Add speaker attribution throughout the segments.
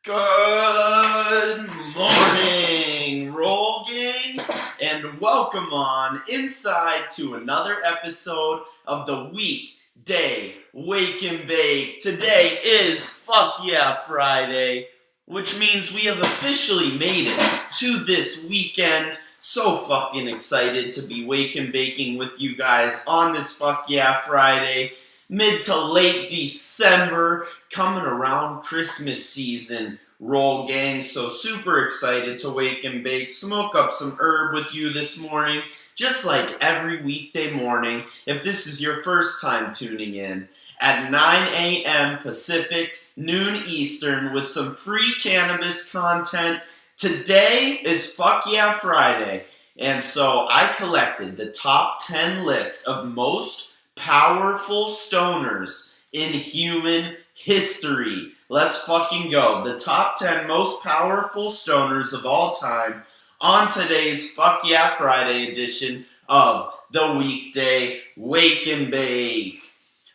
Speaker 1: Good morning, Roll Gang, and welcome on inside to another episode of the Weekday Wake and Bake. Today is Fuck Yeah Friday, which means we have officially made it to this weekend. So fucking excited to be wake and baking with you guys on this Fuck Yeah Friday. Mid to late December, coming around Christmas season, Roll Gang. So super excited to wake and bake, smoke up some herb with you this morning, just like every weekday morning. If this is your first time tuning in, at 9 a.m. Pacific, noon Eastern, with some free cannabis content. Today is Fuck Yeah Friday, and so I collected the top 10 list of most powerful stoners in human history. Let's fucking go. The top 10 most powerful stoners of all time on today's Fuck Yeah Friday edition of the Weekday Wake and Bake.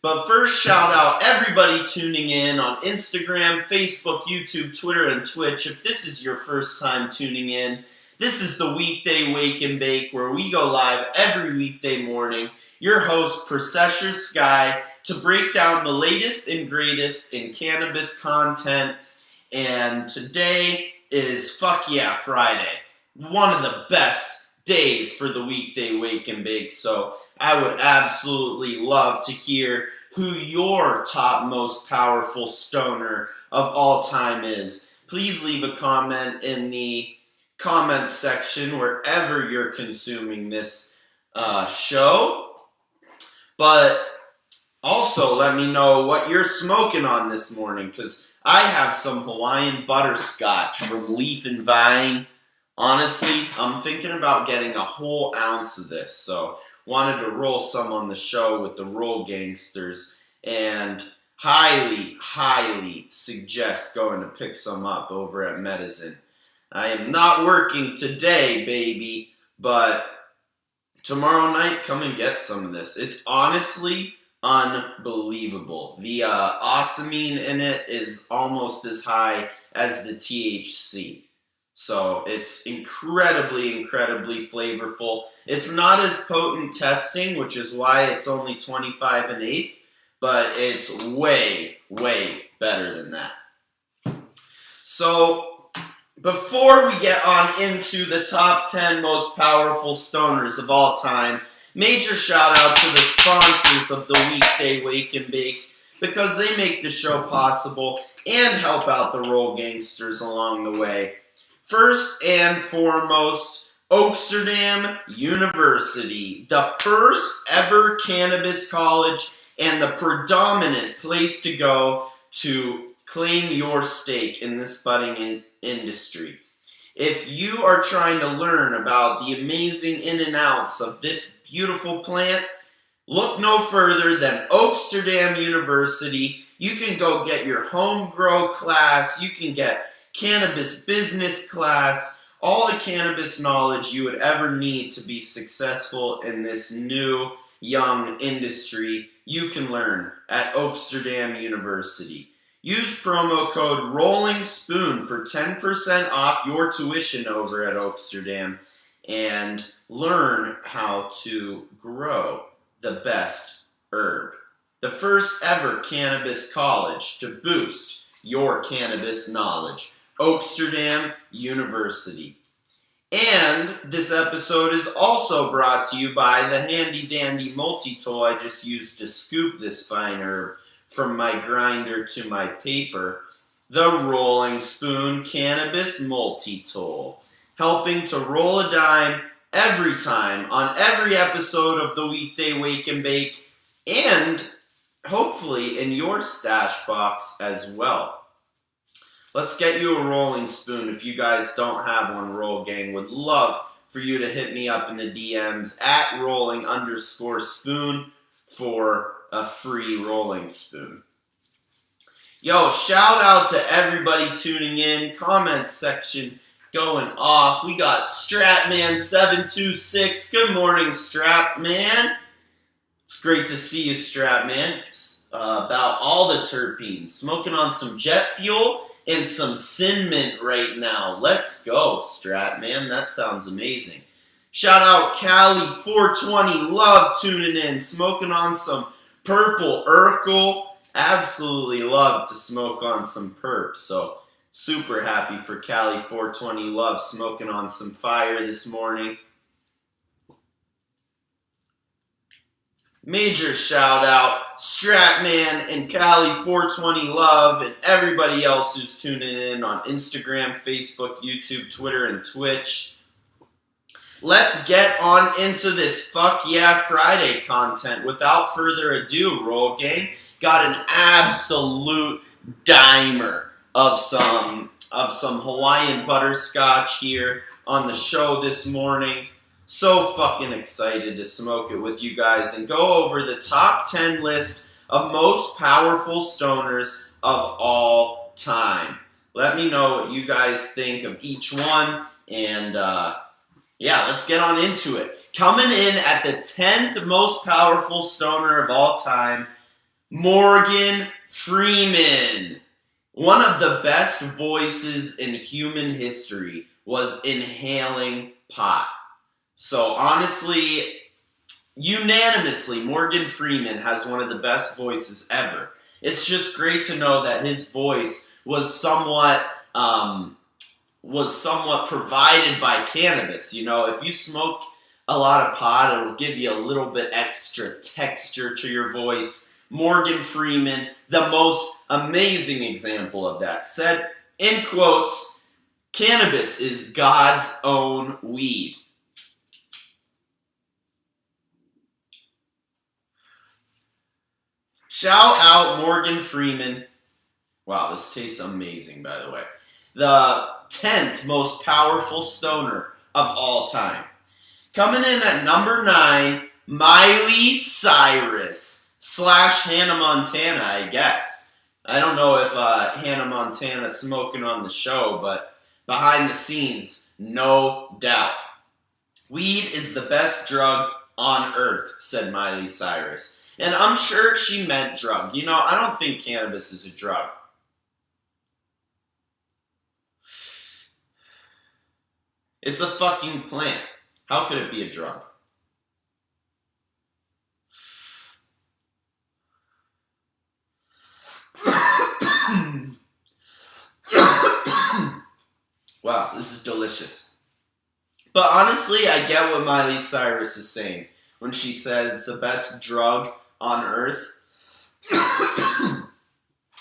Speaker 1: But first, shout out everybody tuning in on Instagram, Facebook, YouTube, Twitter, and Twitch. If this is your first time tuning in, this is the Weekday Wake and Bake, where we go live every weekday morning. Your host, Processor Sky, to break down the latest and greatest in cannabis content. And today is Fuck Yeah Friday, one of the best days for the Weekday Wake and Bake. So I would absolutely love to hear who your top most powerful stoner of all time is. Please leave a comment in the comments section wherever you're consuming this show. But also let me know what you're smoking on this morning, because I have some Hawaiian butterscotch from Leaf and Vine. Honestly, I'm thinking about getting a whole ounce of this, so wanted to roll some on the show with the Roll Gangsters, and highly suggest going to pick some up over at Medicine. I am not working today, baby, but tomorrow night, come and get some of this. It's honestly unbelievable. The osmine in it is almost as high as the THC. So it's incredibly flavorful. It's not as potent testing, which is why it's only 25 1/8, but it's way better than that. So before we get on into the top 10 most powerful stoners of all time, major shout out to the sponsors of the Weekday Wake and Bake, because they make the show possible and help out the Roll Gangsters along the way. First and foremost, Oaksterdam University, the first ever cannabis college and the predominant place to go to claim your stake in this budding industry. If you are trying to learn about the amazing in and outs of this beautiful plant, look no further than Oaksterdam University. You can go get your home grow class, you can get cannabis business class, all the cannabis knowledge you would ever need to be successful in this new young industry, you can learn at Oaksterdam University. Use promo code Rolling Spoon for 10% off your tuition over at Oaksterdam and learn how to grow the best herb. The first ever cannabis college to boost your cannabis knowledge. Oaksterdam University. And this episode is also brought to you by the handy dandy multi-tool I just used to scoop this fine herb from my grinder to my paper, the Rolling Spoon Cannabis Multi-Tool, helping to roll a dime every time on every episode of the Weekday Wake and Bake, and hopefully in your stash box as well. Let's get you a rolling spoon if you guys don't have one, Roll Gang. Would love for you to hit me up in the DMs at rolling_spoon for a free rolling spoon. Yo, shout out to everybody tuning in. Comments section going off. We got Stratman726. Good morning, Strapman. It's great to see you, Strapman. About all the terpenes. Smoking on some jet fuel and some cinnamon right now. Let's go, Strat, man. That sounds amazing. Shout out Cali420. Love tuning in, smoking on some purple Urkel. Absolutely love to smoke on some perp. So super happy for Cali420. Love smoking on some fire this morning. Major shout out Stratman and Cali420 Love and everybody else who's tuning in on Instagram, Facebook, YouTube, Twitter, and Twitch. Let's get on into this Fuck Yeah Friday content. Without further ado, Roll Gang, got an absolute dimer of some Hawaiian butterscotch here on the show this morning. So fucking excited to smoke it with you guys and go over the top 10 list of most powerful stoners of all time. Let me know what you guys think of each one, and yeah, let's get on into it. Coming in at the 10th most powerful stoner of all time, Morgan Freeman. One of the best voices in human history was inhaling pot. So honestly, unanimously, Morgan Freeman has one of the best voices ever. It's just great to know that his voice was somewhat provided by cannabis. You know, if you smoke a lot of pot, it'll give you a little bit extra texture to your voice. Morgan Freeman, the most amazing example of that, said, in quotes, "Cannabis is God's own weed." Shout out Morgan Freeman. Wow, this tastes amazing, by the way. The 10th most powerful stoner of all time. Coming in at number 9, Miley Cyrus / Hannah Montana, I guess. I don't know if Hannah Montana's smoking on the show, but behind the scenes, no doubt. "Weed is the best drug on earth," said Miley Cyrus. And I'm sure she meant drug. You know, I don't think cannabis is a drug. It's a fucking plant. How could it be a drug? Wow, this is delicious. But honestly, I get what Miley Cyrus is saying when she says the best drug on earth.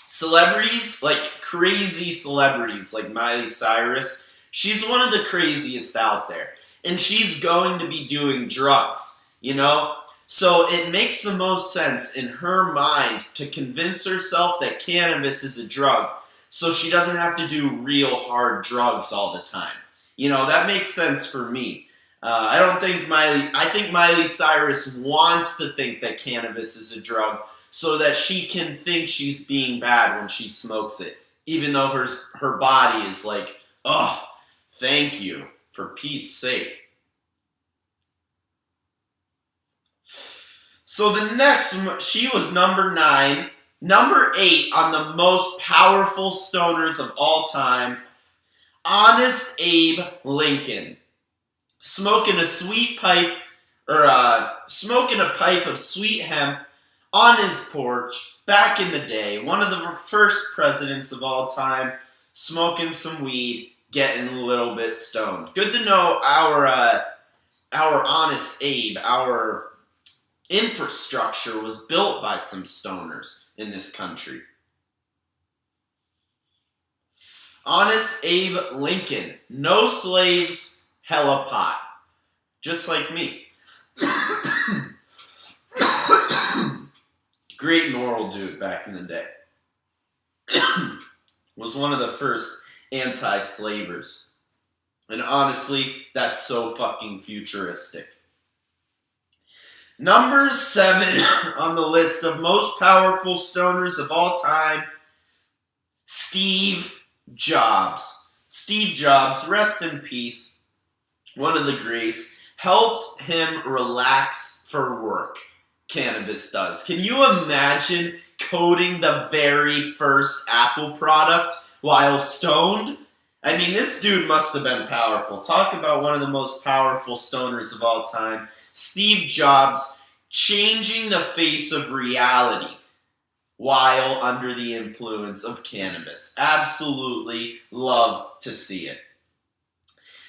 Speaker 1: Celebrities, like crazy celebrities like Miley Cyrus, she's one of the craziest out there. And she's going to be doing drugs, you know? So it makes the most sense in her mind to convince herself that cannabis is a drug so she doesn't have to do real hard drugs all the time. You know, that makes sense for me. I think Miley Cyrus wants to think that cannabis is a drug so that she can think she's being bad when she smokes it, even though her body is like, oh, thank you, for Pete's sake. So the next, she was number 9. Number 8 on the most powerful stoners of all time, Honest Abe Lincoln. Smoking a pipe of sweet hemp on his porch back in the day. One of the first presidents of all time, smoking some weed, getting a little bit stoned. Good to know our Honest Abe, our infrastructure was built by some stoners in this country. Honest Abe Lincoln. No slaves, hella pot. Just like me. Great moral dude back in the day. Was one of the first anti-slavers. And honestly, that's so fucking futuristic. Number 7 on the list of most powerful stoners of all time, Steve Jobs. Steve Jobs, rest in peace, one of the greats, helped him relax for work. Cannabis does. Can you imagine coding the very first Apple product while stoned. I mean, this dude must have been powerful. Talk about one of the most powerful stoners of all time. Steve Jobs changing the face of reality while under the influence of cannabis. Absolutely love to see it.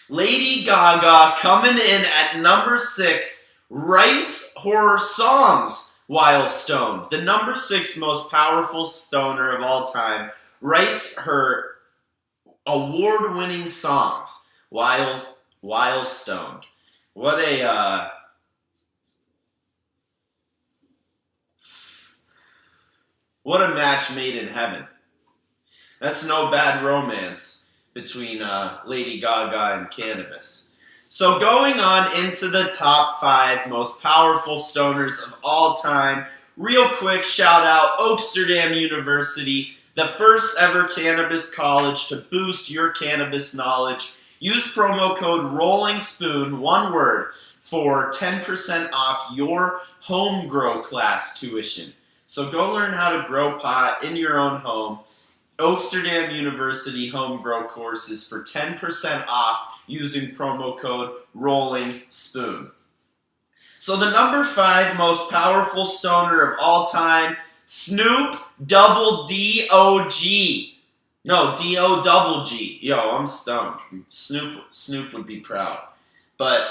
Speaker 1: Lady Gaga coming in at number 6, writes horror songs while stoned. The number 6 most powerful stoner of all time writes her award-winning songs while stoned. What a match made in heaven. That's no bad romance between Lady Gaga and cannabis. So going on into the top 5 most powerful stoners of all time, real quick shout out Oaksterdam University, the first ever cannabis college to boost your cannabis knowledge. Use promo code ROLLINGSPOON, one word, for 10% off your home grow class tuition. So go learn how to grow pot in your own home. Oaksterdam University home grow courses for 10% off using promo code ROLLINGSPOON. So the number 5 most powerful stoner of all time, Snoop Double D-O-G. No, D-O-double-G. Yo, I'm stoned. Snoop would be proud. But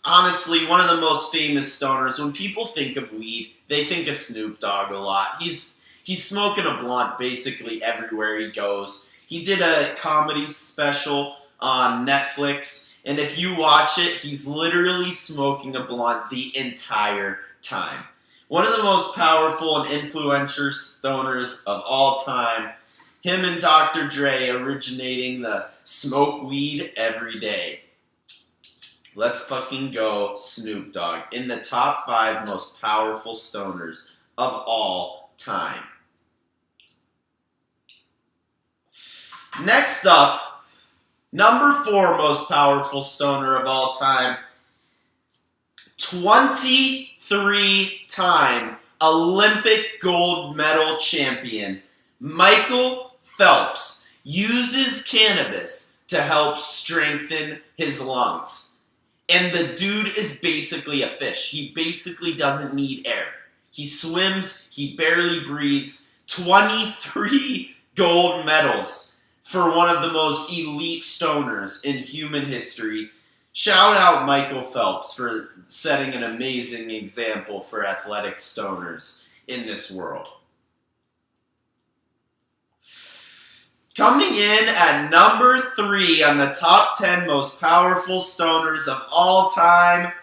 Speaker 1: honestly, one of the most famous stoners, when people think of weed, they think of Snoop Dogg a lot. He's smoking a blunt basically everywhere he goes. He did a comedy special on Netflix, and if you watch it, he's literally smoking a blunt the entire time. One of the most powerful and influential stoners of all time. Him and Dr. Dre originating the smoke weed every day. Let's fucking go Snoop Dogg in the top 5 most powerful stoners of all time. Next up, number 4 most powerful stoner of all time, 23-time Olympic gold medal champion Michael Phelps uses cannabis to help strengthen his lungs. And the dude is basically a fish. He basically doesn't need air. He swims, he barely breathes. 23 gold medals for one of the most elite stoners in human history. Shout out Michael Phelps for setting an amazing example for athletic stoners in this world. Coming in at number 3 on the top 10 most powerful stoners of all time,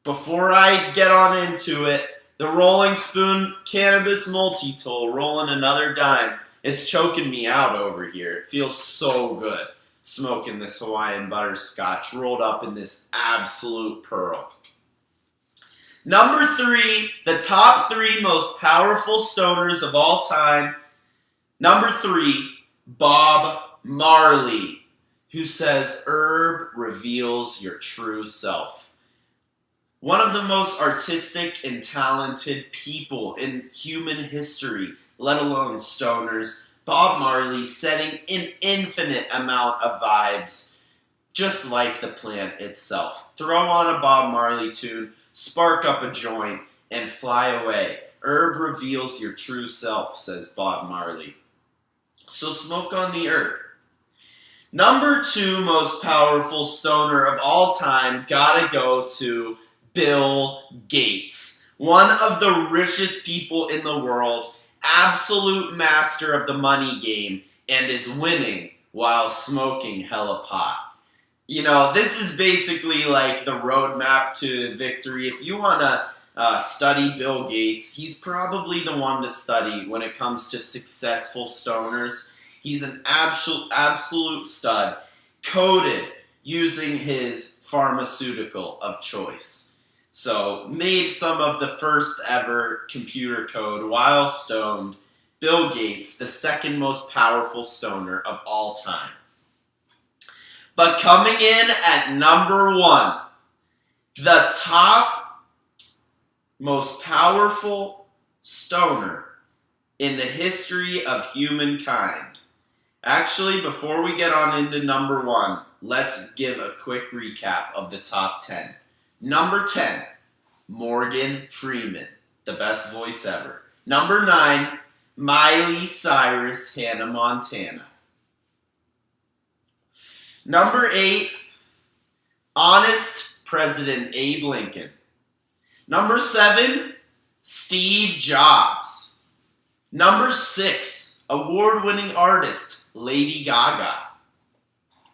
Speaker 1: before I get on into it, the Rolling Spoon Cannabis Multi-Tool, rolling another dime. It's choking me out over here. It feels so good smoking this Hawaiian butterscotch rolled up in this absolute pearl. Number 3, the top 3 most powerful stoners of all time. Number 3, Bob Marley, who says, "Herb reveals your true self." One of the most artistic and talented people in human history, let alone stoners, Bob Marley setting an infinite amount of vibes, just like the plant itself. Throw on a Bob Marley tune, spark up a joint, and fly away. Herb reveals your true self, says Bob Marley. So smoke on the herb. Number 2 most powerful stoner of all time, gotta go to Bill Gates. One of the richest people in the world, absolute master of the money game, and is winning while smoking hella pot. You know, this is basically like the roadmap to victory. If you want to study Bill Gates, he's probably the one to study when it comes to successful stoners. He's an absolute stud, coded using his pharmaceutical of choice. So, made some of the first ever computer code while stoned. Bill Gates, the second most powerful stoner of all time. But coming in at number 1, the top most powerful stoner in the history of humankind. Actually, before we get on into number 1, let's give a quick recap of the top 10. Number 10, Morgan Freeman, the best voice ever. Number 9, Miley Cyrus, Hannah Montana. Number 8, Honest President Abe Lincoln. Number 7, Steve Jobs. Number 6, award-winning artist Lady Gaga.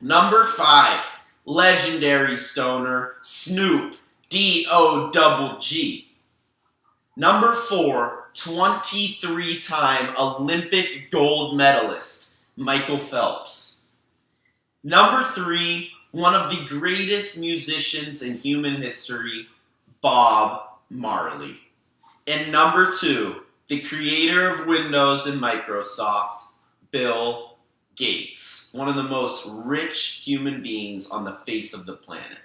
Speaker 1: Number 5, legendary stoner Snoop D-O-double-G. Number 4, 23-time Olympic gold medalist Michael Phelps. Number 3, one of the greatest musicians in human history, Bob Marley. And number 2, the creator of Windows and Microsoft, Bill Gates, one of the most rich human beings on the face of the planet.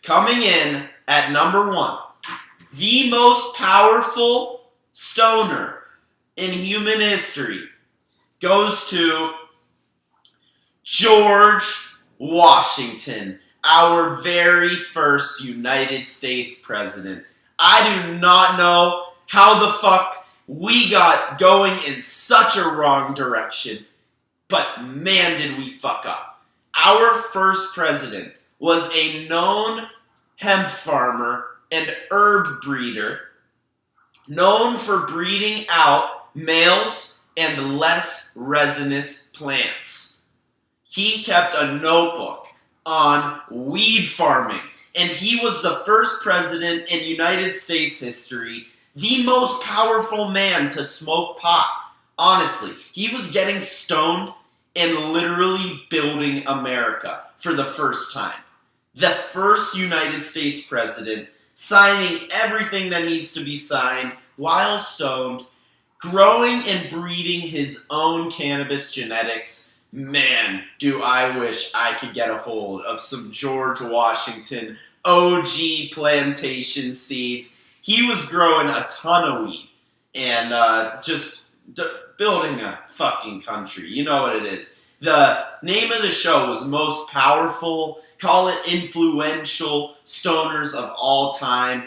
Speaker 1: Coming in at number 1, the most powerful stoner in human history goes to George Washington, our very first United States president. I do not know how the fuck we got going in such a wrong direction, but man did we fuck up. Our first president was a known hemp farmer and herb breeder, known for breeding out males and less resinous plants. He kept a notebook on weed farming, and he was the first president in United States history, the most powerful man to smoke pot. Honestly, he was getting stoned and literally building America for the first time. The first United States president signing everything that needs to be signed while stoned, growing and breeding his own cannabis genetics. Man, do I wish I could get a hold of some George Washington OG plantation seeds. He was growing a ton of weed and just building a fucking country. You know what it is. The name of the show was Most Powerful, call it influential stoners of all time.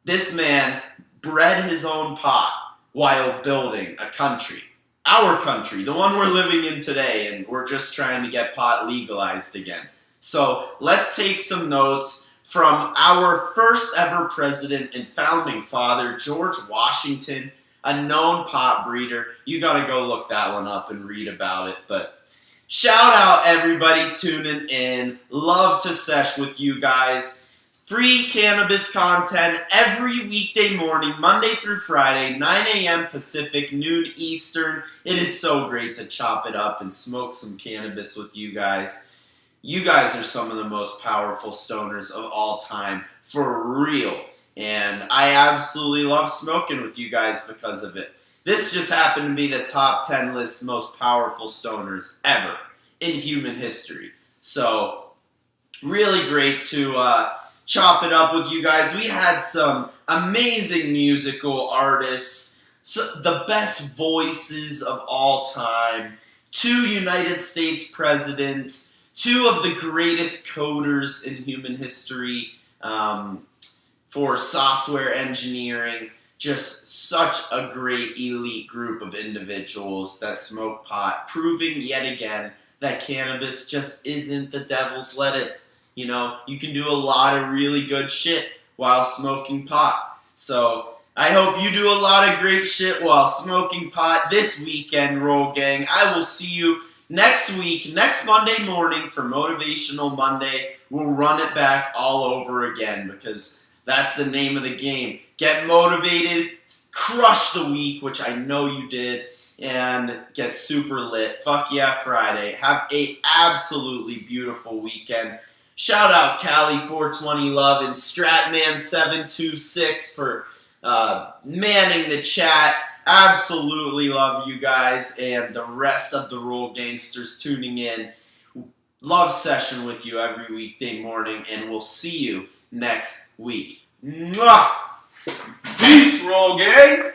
Speaker 1: This man bred his own pot while building a country. Our country, the one we're living in today, and we're just trying to get pot legalized again. So let's take some notes from our first ever president and founding father, George Washington, a known pot breeder. You gotta go look that one up and read about it. But shout out everybody tuning in. Love to sesh with you guys. Free cannabis content every weekday morning, Monday through Friday, 9 a.m. Pacific, noon Eastern. It is so great to chop it up and smoke some cannabis with you guys. You guys are some of the most powerful stoners of all time, for real. And I absolutely love smoking with you guys because of it. This just happened to be the top 10 list most powerful stoners ever in human history. So, really great to chop it up with you guys. We had some amazing musical artists, the best voices of all time, 2 United States presidents, 2 of the greatest coders in human history for software engineering. Just such a great elite group of individuals that smoke pot, proving yet again that cannabis just isn't the devil's lettuce. You know, you can do a lot of really good shit while smoking pot. So, I hope you do a lot of great shit while smoking pot this weekend, Roll Gang. I will see you next week, next Monday morning for Motivational Monday. We'll run it back all over again because that's the name of the game. Get motivated, crush the week, which I know you did, and get super lit. Fuck yeah, Friday. Have a absolutely beautiful weekend. Shout out Cali420 Love and Stratman726 for manning the chat. Absolutely love you guys and the rest of the Roll Gangsters tuning in. Love session with you every weekday morning, and we'll see you next week. Mwah! Peace, Roll Gang!